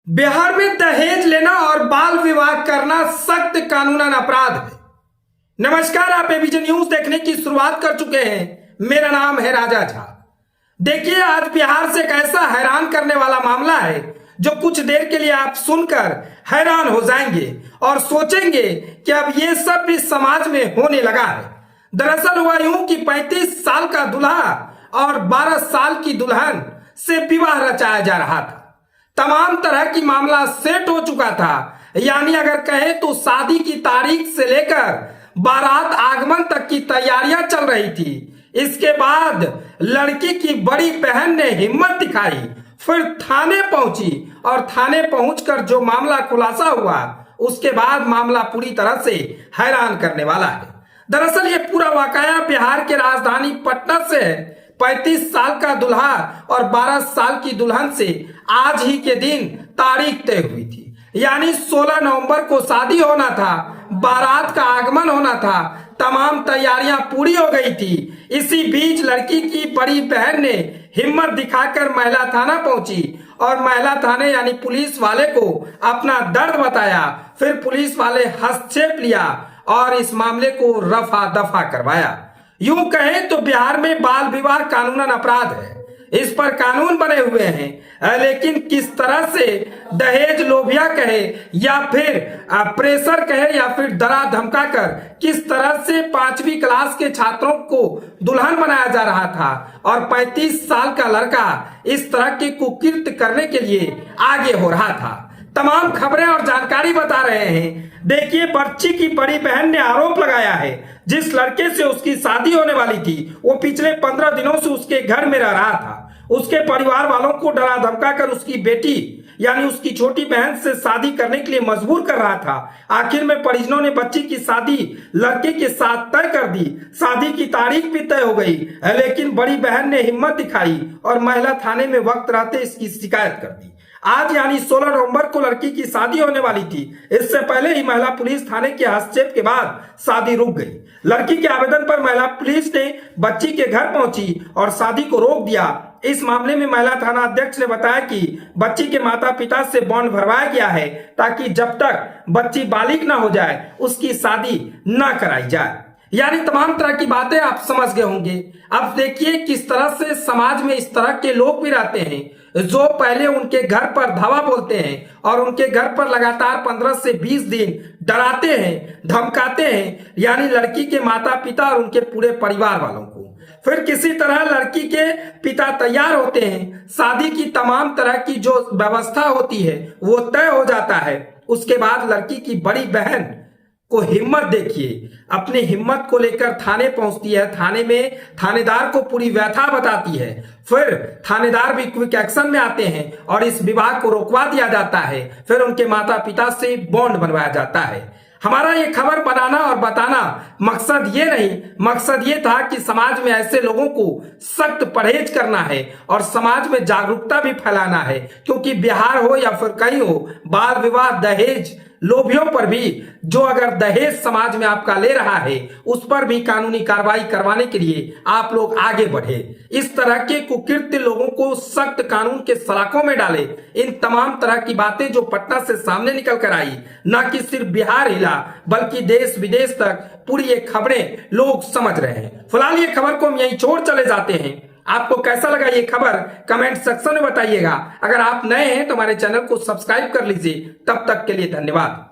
बिहार में दहेज लेना और बाल विवाह करना सख्त कानूनन अपराध है। नमस्कार, आप एबीजे न्यूज देखने की शुरुआत कर चुके हैं। मेरा नाम है राजा झा। देखिए, आज बिहार से एक ऐसा हैरान करने वाला मामला है जो कुछ देर के लिए आप सुनकर हैरान हो जाएंगे और सोचेंगे कि अब ये सब इस समाज में होने लगा है। दरअसल हुआ यूं कि 35 साल का दूल्हा और 12 साल की दुल्हन से विवाह रचाया जा रहा था। तमाम तरह की मामला सेट हो चुका था, यानी अगर कहें तो शादी की तारीख से लेकर बारात आगमन तक की तैयारियां चल रही थी। इसके बाद लड़की की बड़ी बहन ने हिम्मत दिखाई, फिर थाने पहुंची और थाने पहुंचकर जो मामला खुलासा हुआ, उसके बाद मामला पूरी तरह से हैरान करने वाला है। दरअसल ये पूरा वाकया बिहार के राजधानी पटना से है। 35 साल का दूल्हा और 12 साल की दुल्हन से आज ही के दिन तारीख तय हुई थी, यानी 16 नवंबर को शादी होना था, बारात का आगमन होना था, तमाम तैयारियां पूरी हो गई थी। इसी बीच लड़की की बड़ी बहन ने हिम्मत दिखाकर महिला थाना पहुंची और महिला थाने यानी पुलिस वाले को अपना दर्द बताया। फिर पुलिस वाले हस्तक्षेप लिया और इस मामले को रफा दफा करवाया। यूं कहें तो बिहार में बाल विवाह कानूनन अपराध है, इस पर कानून बने हुए हैं, लेकिन किस तरह से दहेज लोभिया कहे या फिर प्रेशर कहे या फिर डरा धमका कर किस तरह से 5वीं क्लास के छात्रों को दुल्हन बनाया जा रहा था और 35 साल का लड़का इस तरह के कुकृत्य करने के लिए आगे हो रहा था। तमाम खबरें और जानकारी बता रहे हैं। देखिए, बच्ची की बड़ी बहन ने आरोप लगाया है जिस लड़के से उसकी शादी होने वाली थी वो पिछले 15 दिनों से उसके घर में रह रहा था। उसके परिवार वालों को डरा धमका कर उसकी बेटी यानी उसकी छोटी बहन से शादी करने के लिए मजबूर कर रहा था। आखिर में परिजनों ने बच्ची की शादी लड़के के साथ तय कर दी। शादी की तारीख भी तय हो गई, लेकिन बड़ी बहन ने हिम्मत दिखाई और महिला थाने में वक्त रहते इसकी शिकायत कर दी। आज यानी 16 नवंबर को लड़की की शादी होने वाली थी। इससे पहले ही महिला पुलिस थाने के हस्तक्षेप के बाद शादी रुक गई। लड़की के आवेदन पर महिला पुलिस ने बच्ची के घर पहुंची और शादी को रोक दिया। इस मामले में महिला थाना अध्यक्ष ने बताया कि बच्ची के माता पिता से बॉन्ड भरवाया गया है ताकि जब तक बच्ची बालिग न हो जाए उसकी शादी न कराई जाए। यानी तमाम तरह की बातें आप समझ गए होंगे। अब देखिए किस तरह से समाज में इस तरह के लोग भी रहते हैं जो पहले उनके घर पर धावा बोलते हैं और उनके घर पर लगातार 15 से 20 दिन डराते हैं, धमकाते हैं, यानी लड़की के माता पिता और उनके पूरे परिवार वालों को। फिर किसी तरह लड़की के पिता तैयार होते हैं, शादी की तमाम तरह की जो व्यवस्था होती है वो तय हो जाता है। उसके बाद लड़की की बड़ी बहन को हिम्मत देखिए, अपनी हिम्मत को लेकर थाने पहुंचती है। थाने में थानेदार को पूरी व्यथा बताती है। फिर थानेदार भी क्विक एक्शन में आते हैं और इस विवाह को रोकवा दिया जाता है। फिर उनके माता पिता से बॉन्ड बनवाया जाता है। हमारा ये खबर बनाना और बताना मकसद ये नहीं, मकसद ये था कि समाज में ऐसे लोगों को सख्त परहेज करना है और समाज में जागरूकता भी फैलाना है, क्योंकि बिहार हो या फिर कहीं हो, बाल विवाह दहेज लोभियों पर भी जो अगर दहेज समाज में आपका ले रहा है उस पर भी कानूनी कार्रवाई करवाने के लिए आप लोग आगे बढ़े। इस तरह के कुकृत्य लोगों को सख्त कानून के सलाखों में डाले। इन तमाम तरह की बातें जो पटना से सामने निकल कर आई, न कि सिर्फ बिहार हिला बल्कि देश विदेश तक पूरी ये खबरें लोग समझ रहे हैं। फिलहाल ये खबर को हम यहीं छोड़ चले जाते हैं। आपको कैसा लगा ये खबर कमेंट सेक्शन में बताइएगा। अगर आप नए हैं तो हमारे चैनल को सब्सक्राइब कर लीजिए। तब तक के लिए धन्यवाद।